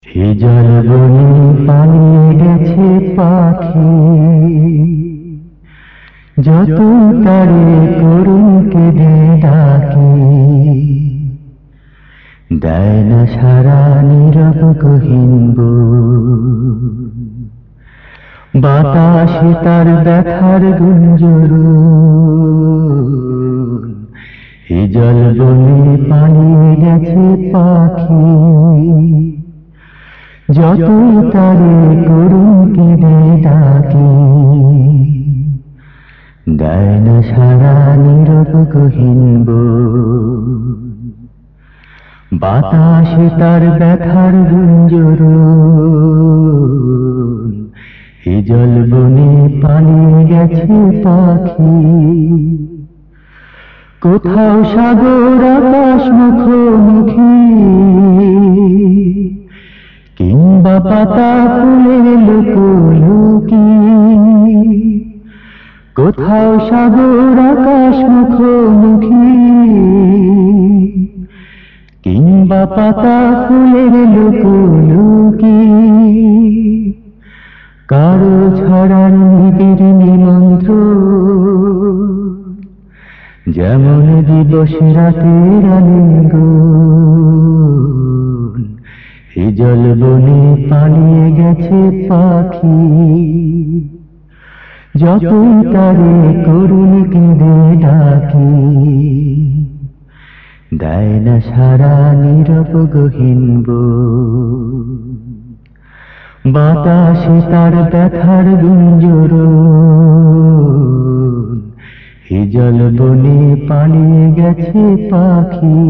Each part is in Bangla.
হিজল বনে পালিয়ে গেছে পাখি, যত তারে করুণ কেঁদে ডাকি। দেয় না সারা নীরব গহীন বুক, বাতাসে তার ব্যথার গুঞ্জরণ। হিজল বনে পালিয়ে গেছে পাখি, যত তারে করুণ কেঁদে ডাকি। দেয় না সারা নীরব গহীন বুক, বাতাসে তার ব্যথার গুঞ্জরণ। হিজল বনে পালিয়ে গেছে পাখি, কোথাও সাগর আকাশ মুখোমুখি, কিংবা পাতা ফুলের লুকোলুকি। কোথাও সাগর আকাশ মুখোমুখি, কিংবা পাতা ফুলের লুকোলুকি। কারো ছড়ার নিবিড় নিমন্ত্রণ, যেমন দিবস রাতের আলিঙ্গন। হিজল বনে পালিয়ে গেছে পাখি, যতই তারে করুণ কেঁদে ডাকি। দেয় না সারা নীরব গহীন বুক, বাতাসে তার ব্যথার গুঞ্জরণ। হিজল বনে পালিয়ে গেছে পাখি,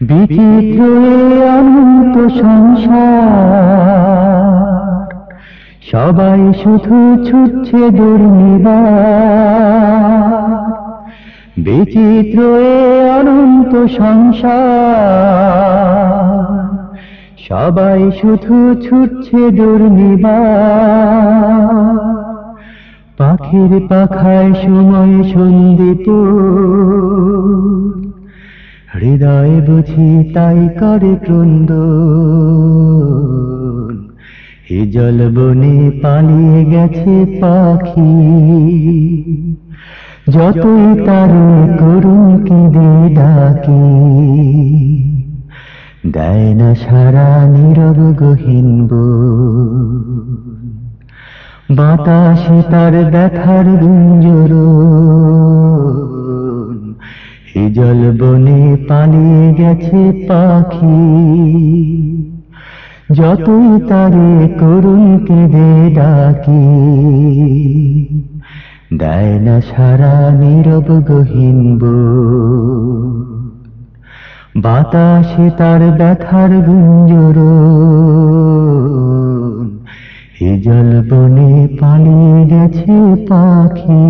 বিচিত্র এ অনন্ত সংসার। সবাই শুধু ছুটছে দুর্নিবার, বিচিত্র এ অনন্ত সংসার। সবাই শুধু ছুটছে দুর্নিবার। পাখির পাখায় সময় সন্দীপ, হৃদয় বুঝি তাই করে ক্রন্দন। হিজল বনে পালিয়ে গেছে পাখি, যতই তারে করুণ কেঁদে ডাকি। দেয় না সারা নীরব গহীন বুক, বাতাসে তার ব্যথার গুঞ্জরণ। হিজল বনে পালিয়ে গেছে পাখি, যতই তারে করুণ কেঁদে ডাকি। দেয় না সারা নীরব গহীন বুক, বাতাসে তার ব্যথার গুঞ্জরণ। হিজল বনে পালিয়ে গেছে পাখি।